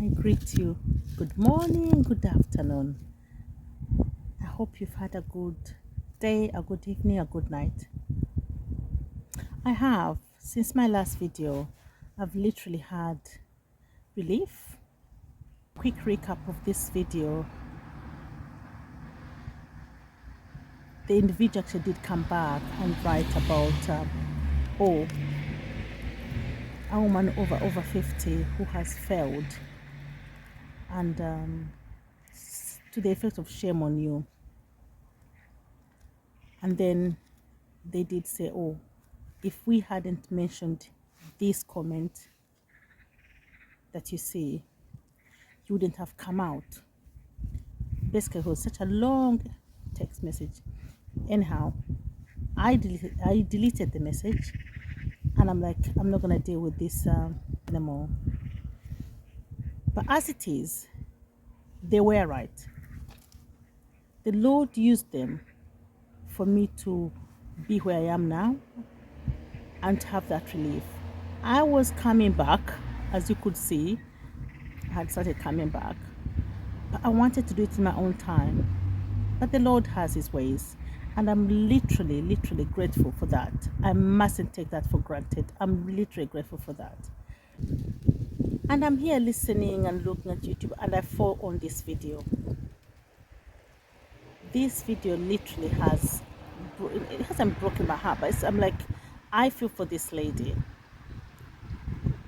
I greet you. Good morning, good afternoon. I hope you've had a good day, a good evening, a good night. I have. Since my last video, I've literally had relief. Quick recap of this video. The individual actually did come back and write about a woman over 50 who has failed, and to the effect of shame on you. And then they did say, oh, if we hadn't mentioned this comment that you see, you wouldn't have come out. Basically, it was such a long text message. Anyhow, I deleted the message, and I'm like, I'm not gonna deal with this anymore. But as it is, they were right. The Lord used them for me to be where I am now and to have that relief. I was coming back, as you could see. I had started coming back, but I wanted to do it in my own time. But the Lord has his ways, and I'm literally grateful for that. I mustn't take that for granted. I'm literally grateful for that. And I'm here listening and looking at YouTube, and I fall on this video. This video literally it hasn't broken my heart, but I'm like, I feel for this lady.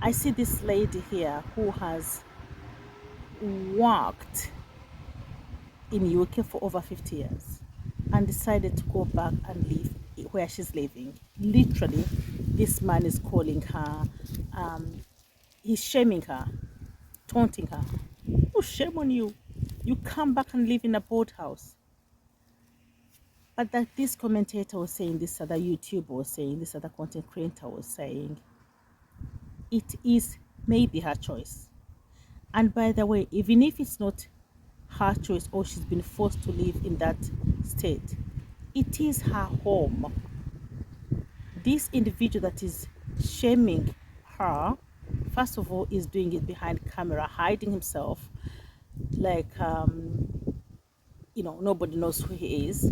I see this lady here who has worked in UK for over 50 years and decided to go back and live where she's living. Literally, this man is calling her, he's shaming her, taunting her. Oh, shame on you. You come back and live in a boathouse. But that this commentator was saying, this other YouTuber was saying, this other content creator was saying, it is maybe her choice. And by the way, even if it's not her choice or she's been forced to live in that state, it is her home. This individual that is shaming her, first of all, is doing it behind camera, hiding himself, like nobody knows who he is.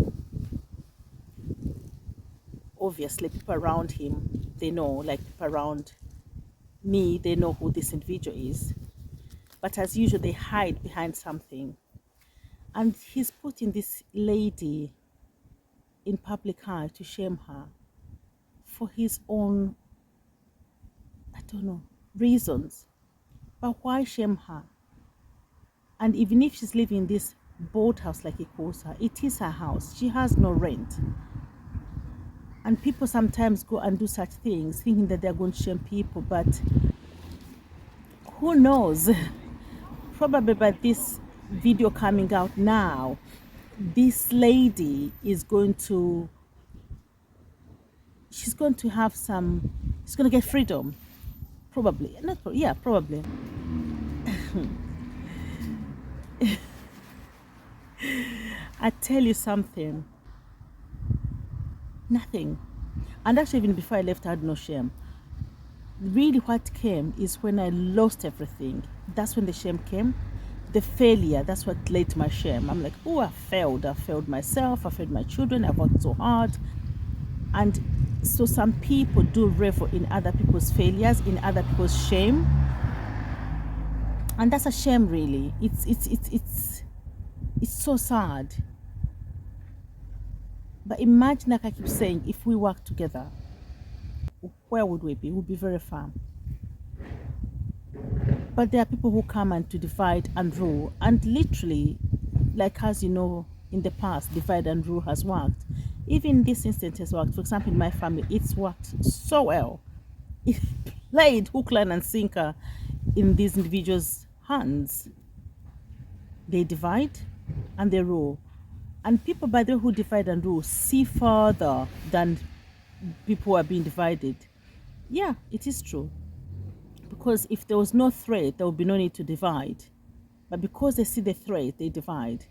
Obviously, people around him, they know, like people around me, they know who this individual is. But as usual, they hide behind something. And he's putting this lady in public eye to shame her for his own, reasons. But why shame her? And even if she's living in this boathouse, like he calls her, it is her house. She has no rent. And people sometimes go and do such things thinking that they're going to shame people, but who knows? Probably by this video coming out now, this lady is going to, she's going to get freedom. Probably. Probably. I tell you something. Nothing. And actually, even before I left, I had no shame. Really, what came is when I lost everything. That's when the shame came. The failure, that's what led to my shame. I'm like, oh, I failed myself, I failed my children, I worked so hard. And so some people do revel in other people's failures, in other people's shame. And that's a shame, really. It's so sad. But imagine, like I keep saying, if we work together, where would we be? We'd be very far. But there are people who come and to divide and rule, and literally, like, as you know, in the past, divide and rule has worked. Even this instance has worked. For example, in my family, it's worked so well. It played hook, line, and sinker in these individuals' hands. They divide and they rule. And people, by the way, who divide and rule see further than people who are being divided. Yeah, it is true. Because if there was no threat, there would be no need to divide. But because they see the threat, they divide.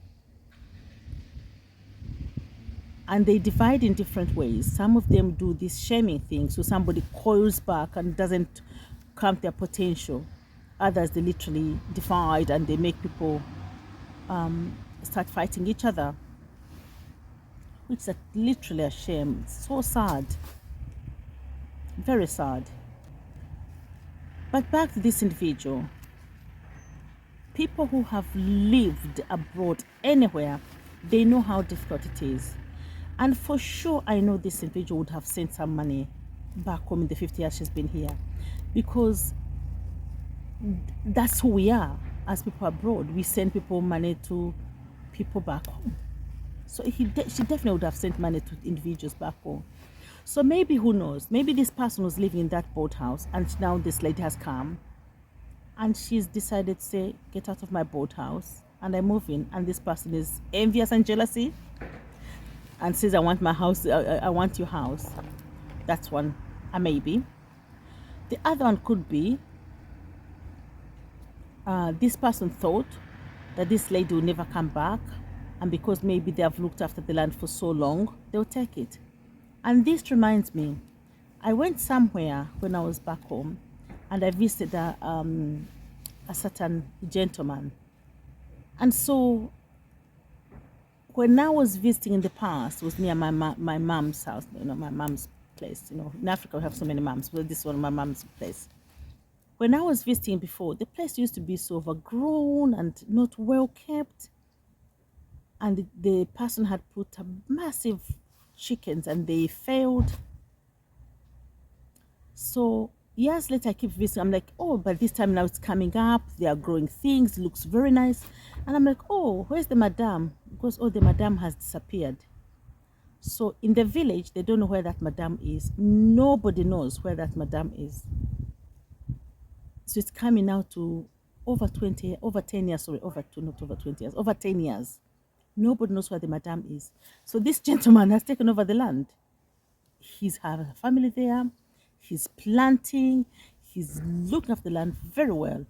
And they divide in different ways. Some of them do this shaming thing. So somebody coils back and doesn't count their potential. Others, they literally divide and they make people start fighting each other, which is literally a shame. It's so sad, very sad. But back to this individual. People who have lived abroad anywhere, they know how difficult it is. And for sure, I know this individual would have sent some money back home in the 50 years she's been here, because that's who we are as people abroad. We send people money to people back home. So she definitely would have sent money to individuals back home. So maybe, who knows, maybe this person was living in that boathouse and now this lady has come and she's decided to say, get out of my boathouse, and I move in, and this person is envious and jealousy and says, I want my house, I want your house. That's one, a maybe. The other one could be this person thought that this lady will never come back, and because maybe they have looked after the land for so long, they'll take it. And this reminds me, I went somewhere when I was back home and I visited a certain gentleman. And so when I was visiting in the past, it was near my mom's house, my mom's place. In Africa we have so many moms, but this one, my mom's place. When I was visiting before, the place used to be so overgrown and not well kept. And the person had put a massive chickens and they failed. So years later, I keep visiting. I'm like, oh, but this time now it's coming up. They are growing things. It looks very nice. And I'm like, oh, where's the madam? Because, oh, the madam has disappeared. So in the village, they don't know where that madam is. Nobody knows where that madam is. So it's coming now to over 10 years, not over 20 years, over 10 years. Nobody knows where the madam is. So this gentleman has taken over the land. He's have a family there. He's planting. He's looking after the land very well.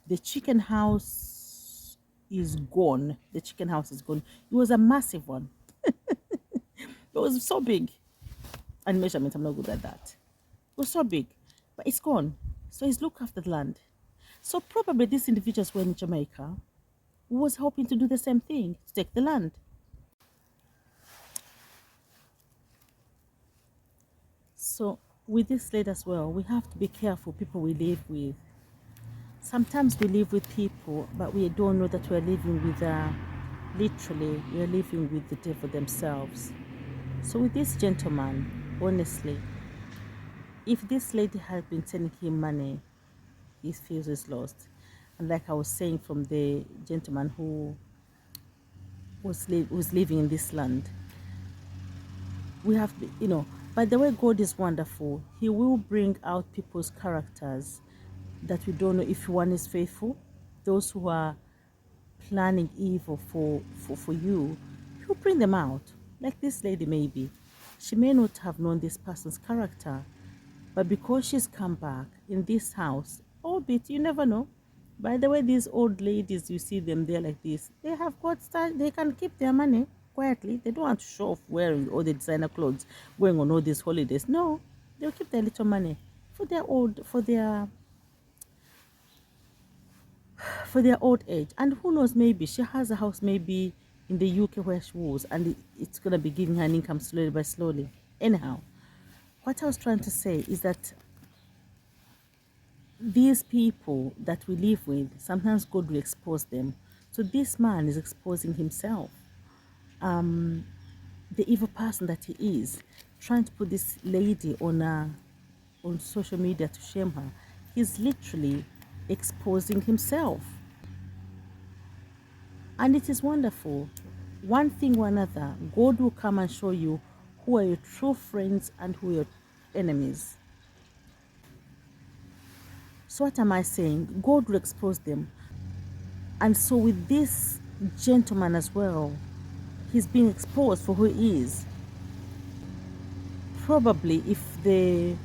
The chicken house is gone. The chicken house is gone. It was a massive one. It was so big. And measurement, I'm not good at that. It was so big, but it's gone. So he's looking after the land. So probably these individuals were in Jamaica, who was hoping to do the same thing, to take the land. So with this lady as well, we have to be careful people we live with. Sometimes we live with people, but we don't know that we're living with, literally, we're living with the devil themselves. So with this gentleman, honestly, if this lady had been sending him money, he feels he's lost. And like I was saying from the gentleman who was living in this land, we have to, by the way, God is wonderful. He will bring out people's characters that we don't know if one is faithful. Those who are planning evil for you, he'll bring them out. Like this lady, maybe. She may not have known this person's character, but because she's come back in this house, albeit you never know. By the way, these old ladies, you see them there like this, they have got style. They can keep their money quietly. They don't want to show off wearing all the designer clothes, going on all these holidays. No, they'll keep their little money for their old age. And who knows, maybe she has a house maybe in the UK where she was, and it's gonna be giving her an income slowly by slowly. Anyhow, what I was trying to say is that these people that we live with, sometimes God will expose them. So this man is exposing himself, the evil person that he is, trying to put this lady on social media to shame her. He's literally exposing himself. And it is wonderful. One thing or another, God will come and show you who are your true friends and who are your enemies. So what am I saying? God will expose them. And so with this gentleman as well, he's being exposed for who he is. Probably if the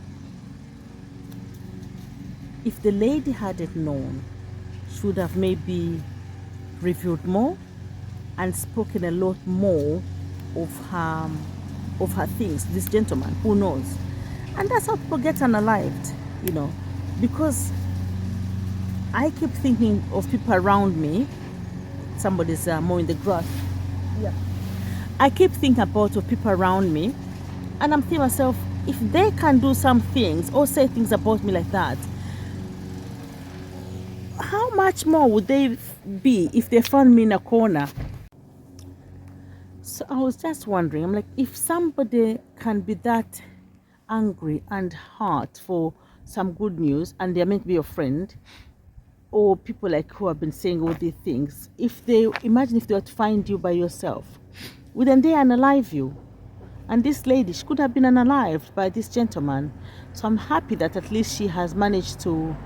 lady hadn't known, she would have maybe revealed more and spoken a lot more of her things. This gentleman, who knows? And that's how people get unalived, because I keep thinking of people around me. Somebody's mowing the grass. Yeah. I keep thinking about of people around me, and I'm thinking myself, if they can do some things or say things about me like that, how much more would they be if they found me in a corner? So I was just wondering, I'm like, if somebody can be that angry and hurt for some good news and they're meant to be your friend, or people like who have been saying all these things, if they imagine if they were to find you by yourself, wouldn't they unalive you? And this lady, she could have been unalived by this gentleman. So I'm happy that at least she has managed to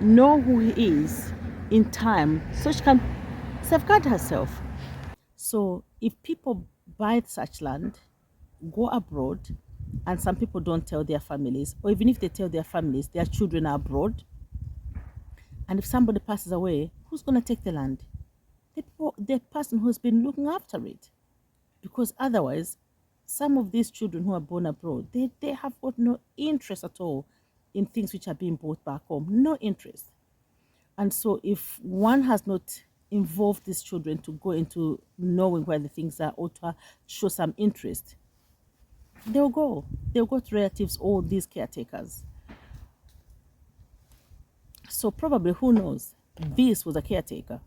know who he is in time so she can safeguard herself. So if people buy such land, go abroad, and some people don't tell their families, or even if they tell their families, their children are abroad, and if somebody passes away, who's going to take the land? The person who's been looking after it. Because otherwise, some of these children who are born abroad, they have got no interest at all in things which are being brought back home. No interest. And so if one has not involved these children to go into knowing where the things are or to show some interest, they'll go. They'll go to relatives or these caretakers. So probably, who knows? This was a caretaker.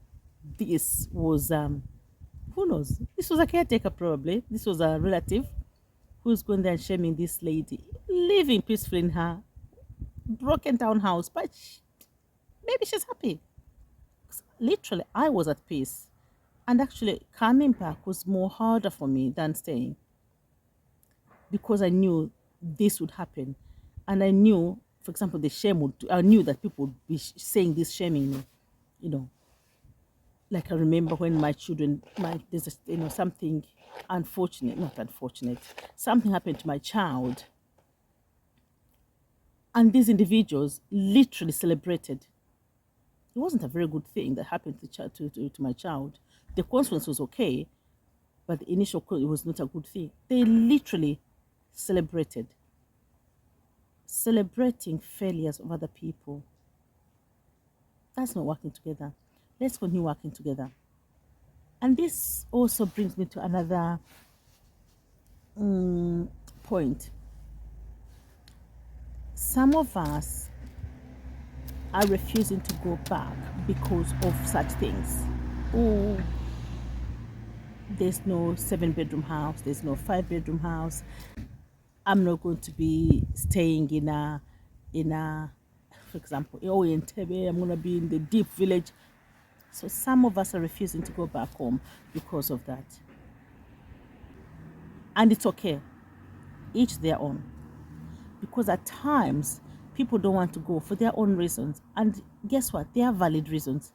This was who knows? This was a caretaker probably. This was a relative who's going there and shaming this lady, living peacefully in her broken down house, but maybe she's happy. Literally, I was at peace. And actually, coming back was more harder for me than staying because I knew this would happen. And I knew, for example, I knew that people would be saying this, shaming me, you know. Like I remember when my children, there's something unfortunate, not unfortunate, something happened to my child. And these individuals literally celebrated. It wasn't a very good thing that happened to my child. The consequence was okay, but the initial cause, it was not a good thing. They literally celebrated. Celebrating failures of other people. That's not working together. Let's continue working together. And this also brings me to another point. Some of us are refusing to go back because of such things. Oh, there's no 7-bedroom house, there's no 5-bedroom house. I'm not going to be staying in a for example, oh in Tebe, I'm gonna be in the deep village. So some of us are refusing to go back home because of that. And it's okay. Each their own. Because at times people don't want to go for their own reasons. And guess what? They are valid reasons.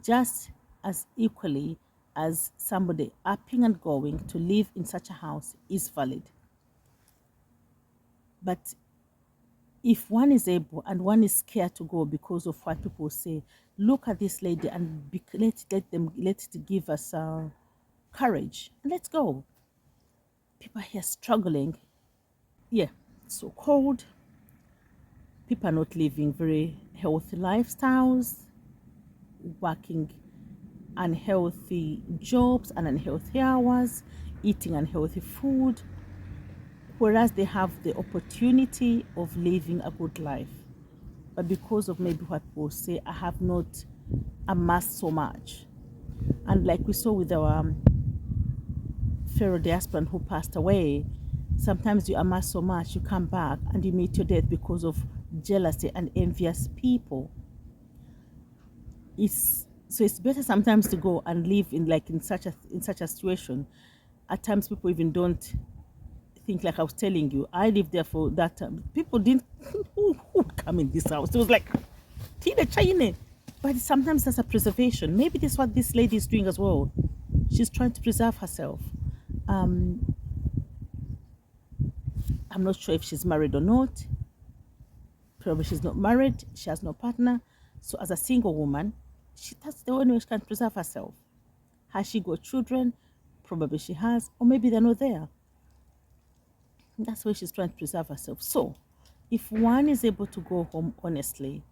Just as equally as somebody upping and going to live in such a house is valid. But if one is able and one is scared to go because of what people say, look at this lady and let it give us courage and let's go. People are here struggling. Yeah, so cold. People are not living very healthy lifestyles, working unhealthy jobs and unhealthy hours, eating unhealthy food, whereas they have the opportunity of living a good life. But because of maybe what people say, I have not amassed so much. And like we saw with our fellow diasporan who passed away, sometimes you amass so much, you come back and you meet your death because of jealousy and envious people. It's better sometimes to go and live in such a situation. At times people even don't think, like I was telling you, I lived there for that time. People didn't who would come in this house. It was like Tina China. But sometimes there's a preservation. Maybe that's what this lady is doing as well. She's trying to preserve herself. I'm not sure if she's married or not. Probably she's not married. She has no partner. So as a single woman, that's the only way she can preserve herself. Has she got children? Probably she has, or maybe they're not there. That's why she's trying to preserve herself. So, if one is able to go home honestly,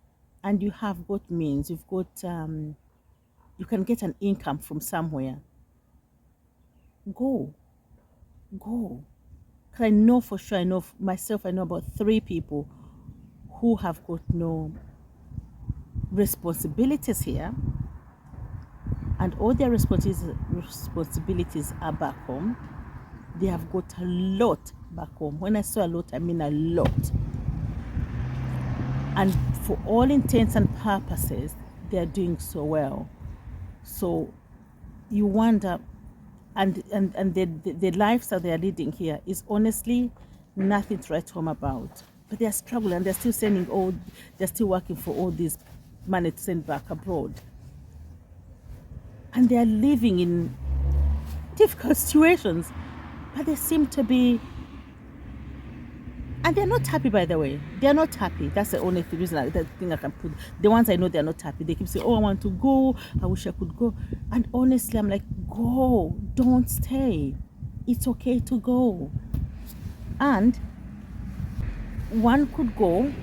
and you have got means, you've got, you can get an income from somewhere, go, go. Because I know for sure, I know myself, I know about 3 people who have got no responsibilities here, and all their responsibilities are back home. They have got a lot back home. When I say a lot, I mean a lot. And for all intents and purposes, they are doing so well. So you wonder, and the lifestyle they are leading here is honestly nothing to write home about. But they are struggling, and they're still they're still working for all this money to send back abroad. And they are living in difficult situations, but they seem to be, and they're not happy, by the way. They're not happy. That's the only reason, that thing I can put. The ones I know, they're not happy. They keep saying, oh, I want to go. I wish I could go. And honestly, I'm like, go. Don't stay. It's okay to go. And one could go,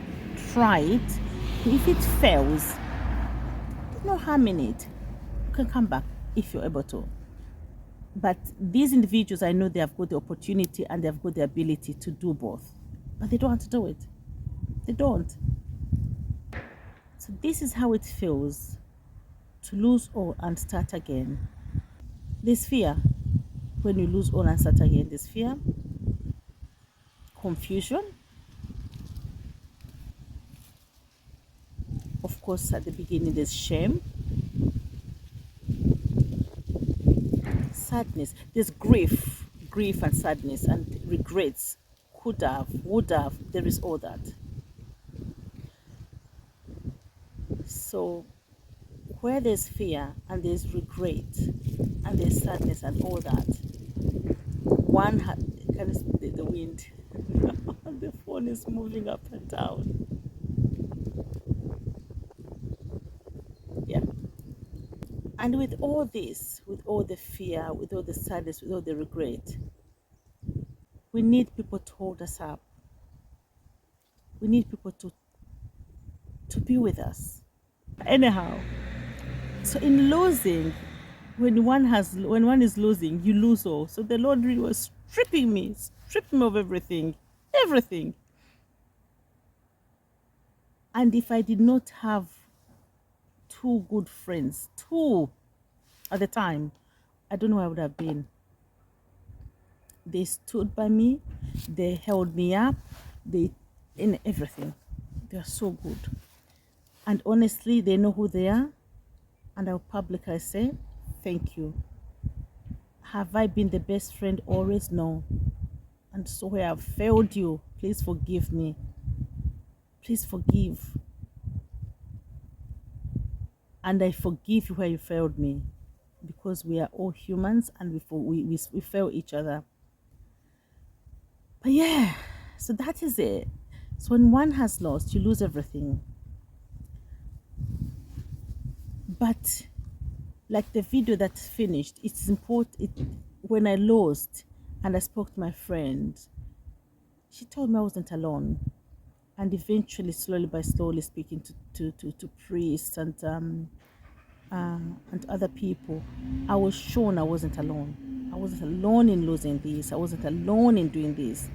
try it. If it fails, there's no harm in it. You can come back if you're able to. But these individuals, I know they have got the opportunity and they have got the ability to do both. But they don't want to do it. They don't. So this is how it feels to lose all and start again. There's fear when you lose all and start again. There's fear, confusion. Of course, at the beginning, there's shame, sadness. There's grief and sadness and regrets. Could have, would have. There is all that. So where there's fear and there's regret and there's sadness and all that, one can see the wind. The phone is moving up and down. Yeah. And with all this, with all the fear, with all the sadness, with all the regret, we need people to hold us up. We need people to be with us. Anyhow, so in losing, when one is losing, you lose all. So the Lord really was stripping me of everything. And if I did not have 2 good friends, 2 at the time, I don't know where I would have been. They stood by me, they held me up, they in everything. They are so good. And honestly, they know who they are, and I'll publicly say, thank you. Have I been the best friend always? No. And so where I've failed you, please forgive me. Please forgive. And I forgive you where you failed me, because we are all humans and we fail each other. But yeah, so that is it. So when one has lost, you lose everything. But like the video that finished, it's important. When I lost and I spoke to my friend, she told me I wasn't alone. And eventually, slowly by slowly, speaking to priests and other people, I was shown I wasn't alone. I wasn't alone in losing this. I wasn't alone in doing this.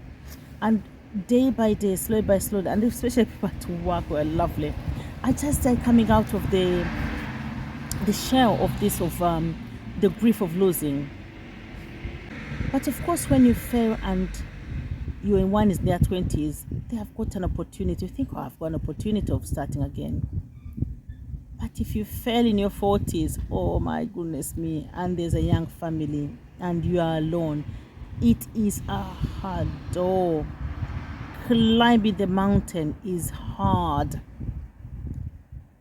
And day by day, slowly by slowly, and especially people at work were lovely. I just started coming out of the shell of this, of the grief of losing. But of course, when you fail and you and one is in their 20s, they have got an opportunity. You think, oh, I've got an opportunity of starting again. But if you fail in your 40s, oh my goodness me, and there's a young family and you are alone, it is a hard door. Climbing the mountain is hard,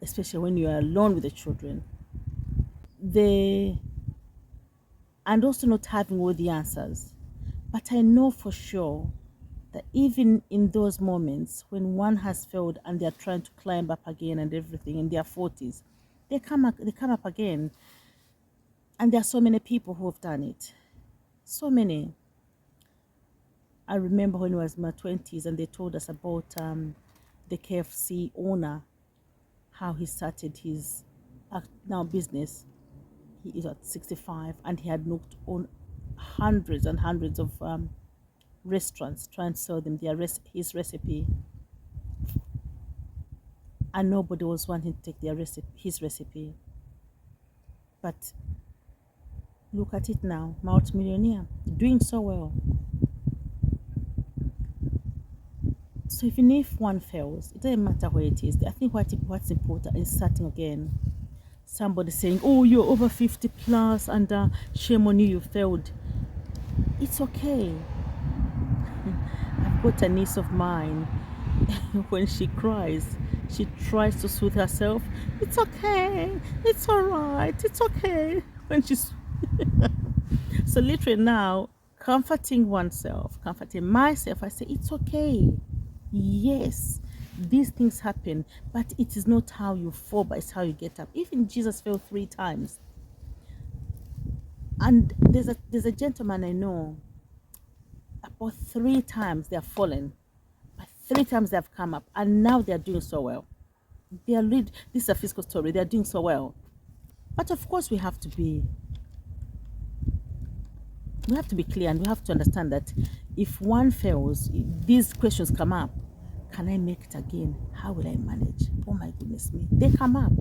especially when you are alone with the children. And also not having all the answers. But I know for sure that even in those moments when one has failed and they're trying to climb up again and everything in their 40s, they come up again. And there are so many people who have done it. So many. I remember when I was in my 20s and they told us about the KFC owner how he started his now business. He is at 65 and he had looked on hundreds and hundreds of restaurants trying to sell them his recipe, and nobody was wanting to take his recipe. But look at it now, multi-millionaire, doing so well. So even if one fails, it doesn't matter where it is. I think what's important is starting again. Somebody saying, "Oh, you're over 50 plus, and shame on you, you failed." It's okay. I've got a niece of mine. When she cries, she tries to soothe herself. It's okay. It's all right. It's okay. When she's so literally now comforting oneself, comforting myself, I say it's okay. Yes, these things happen, but it is not how you fall, but it's how you get up. Even Jesus fell 3 times. And there's a gentleman I know, about 3 times they have fallen, but 3 times they have come up, and now they are doing so well. This is a physical story, they are doing so well. But of course we have to be clear, and we have to understand that if one fails, these questions come up. Can I make it again? How will I manage? Oh my goodness me. They come up.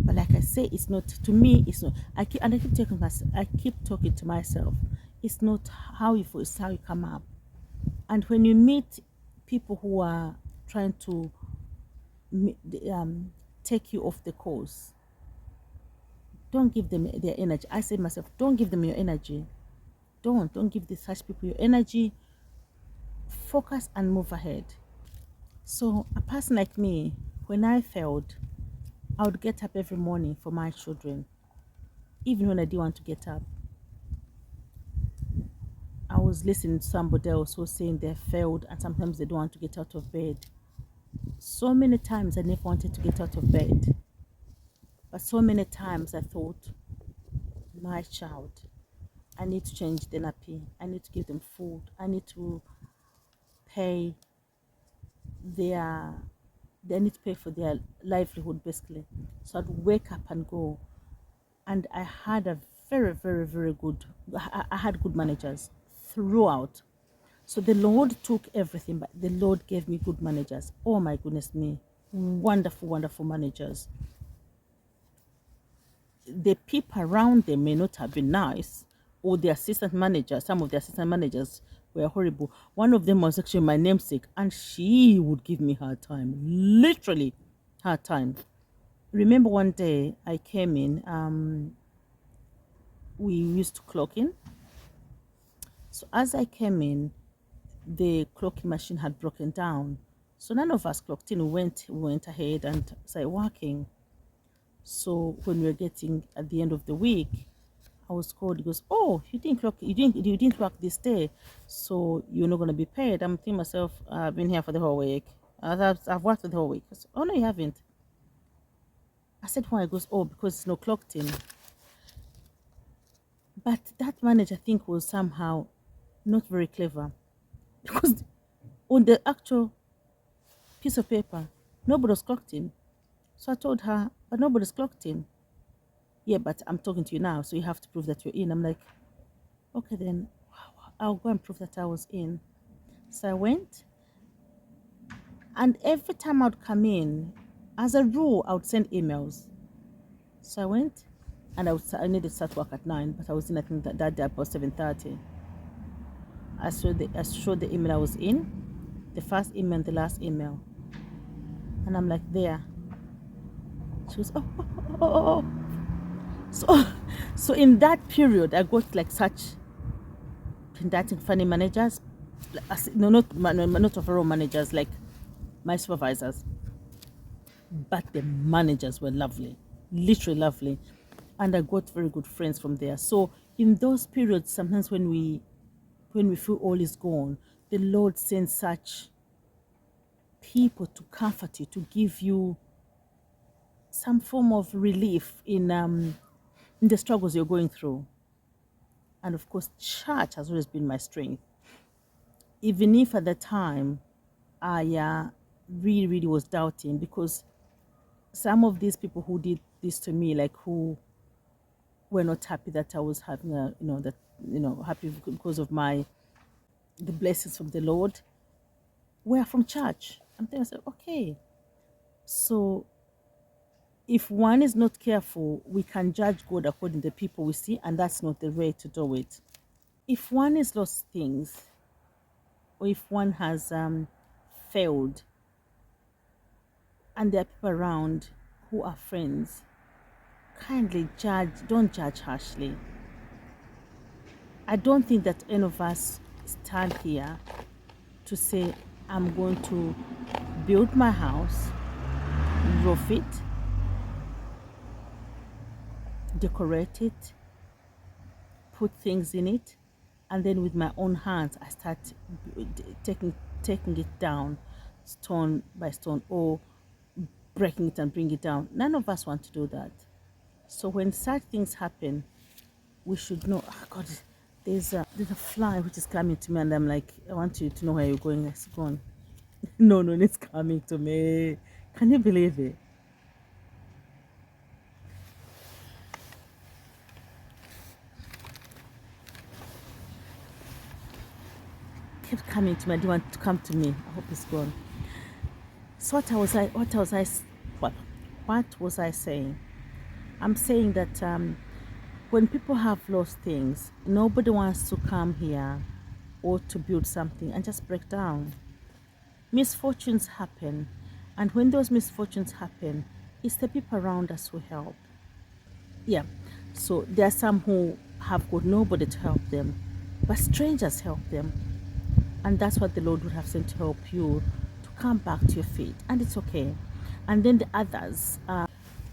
But like I say, it's not, to me, it's not. I keep talking to myself. It's not how you feel, it's how you come up. And when you meet people who are trying to take you off the course, don't give them their energy. I say to myself, don't give them your energy. Don't give such people your energy. Focus and move ahead. So a person like me, when I failed, I would get up every morning for my children, even when I didn't want to get up. I was listening to somebody else who was saying they failed and sometimes they don't want to get out of bed. So many times I never wanted to get out of bed. But so many times I thought, my child, I need to change the nappy. I need to give them food. I need to pay they need to pay for their livelihood basically. So I'd wake up and go. And I had a very, very, very good, I had good managers throughout. So the Lord took everything, but the Lord gave me good managers. Oh my goodness me. Wonderful, wonderful managers. The people around them may not have been nice, or the assistant managers, some of the assistant managers were horrible. One of them was actually my namesake, and she would give me hard time, literally hard time. Remember one day I came in, we used to clock in. So as I came in, the clocking machine had broken down. So none of us clocked in. We went ahead and started working. So when we were getting at the end of the week, I was called. He goes, "Oh, you didn't work this day, so you're not gonna be paid." I'm thinking myself, I've been here for the whole week. I've worked for the whole week. I said, "Oh no, you haven't." I said, "Why?" He goes, "Oh, because it's not clocked in." But that manager, I think, was somehow not very clever because on the actual piece of paper, nobody was clocked in. So I told her, "But nobody's clocked in." "Yeah, but I'm talking to you now, so you have to prove that you're in." I'm like, "Okay, then I'll go and prove that I was in." So I went, and every time I'd come in, as a rule, I would send emails. So I went, and I needed to start work at 9, but I was in, I think, that day about 7:30. I showed the email I was in, the first email and the last email. And I'm like, "There." She was, "Oh, oh, oh, oh, oh, oh." So, so in that period, I got like such pedantic, funny managers. No, not overall managers, like my supervisors. But the managers were lovely, literally lovely. And I got very good friends from there. So in those periods, sometimes when we feel all is gone, the Lord sends such people to comfort you, to give you some form of relief in the struggles you're going through. And of course, church has always been my strength. Even if at the time I really, really was doubting, because some of these people who did this to me, like who were not happy that I was having a, that, happy because of the blessings from the Lord, were from church. And then I said, okay, so if one is not careful, we can judge God according to the people we see, and that's not the way to do it. If one has lost things, or if one has failed, and there are people around who are friends, kindly don't judge harshly. I don't think that any of us stand here to say, I'm going to build my house, roof it, decorate it, put things in it, and then with my own hands I start taking it down stone by stone, or breaking it and bring it down. None of us want to do that. So when such things happen, we should know, oh God, there's a fly which is coming to me, and I'm like, I want you to know where you're going. It's gone. No, it's coming to me. Can you believe it? Kept coming to me. I didn't want to come to me. I hope it's gone. So what was I saying? I'm saying that when people have lost things, nobody wants to come here or to build something and just break down. Misfortunes happen, and when those misfortunes happen, it's the people around us who help. Yeah. So there are some who have got nobody to help them, but strangers help them. And that's what the Lord would have sent to help you to come back to your feet. And it's okay. And then the others,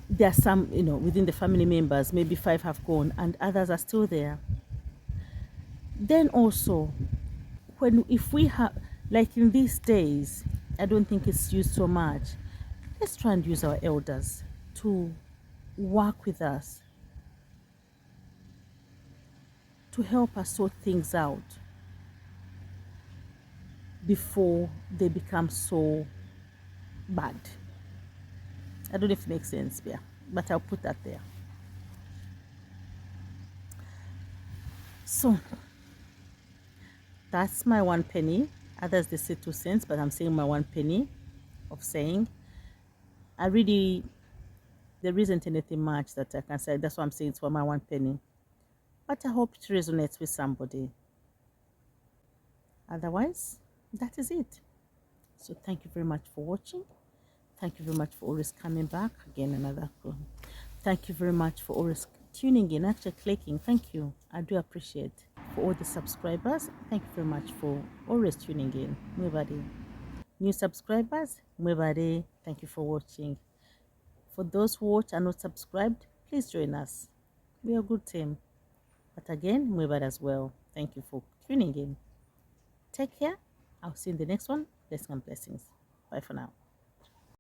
there are some, within the family members, maybe 5 have gone and others are still there. Then also, if we have, like in these days, I don't think it's used so much. Let's try and use our elders to work with us, to help us sort things out before they become so bad. I don't know if it makes sense, yeah, but I'll put that there. So that's my 1 penny. Others they say 2 cents, but I'm saying my 1 penny of saying. There isn't anything much that I can say. That's why I'm saying it's for my 1 penny. But I hope it resonates with somebody. Otherwise, that is it. So thank you very much for watching. Thank you very much for always coming back. Again, another call. Thank you very much for always tuning in, actually clicking. Thank you. I do appreciate. For all the subscribers, thank you very much for always tuning in. Everybody. New subscribers, everybody, thank you for watching. For those who watch and not subscribed, please join us. We are a good team. But again, everybody as well, thank you for tuning in. Take care. I'll see you in the next one. Blessings and blessings. Bye for now.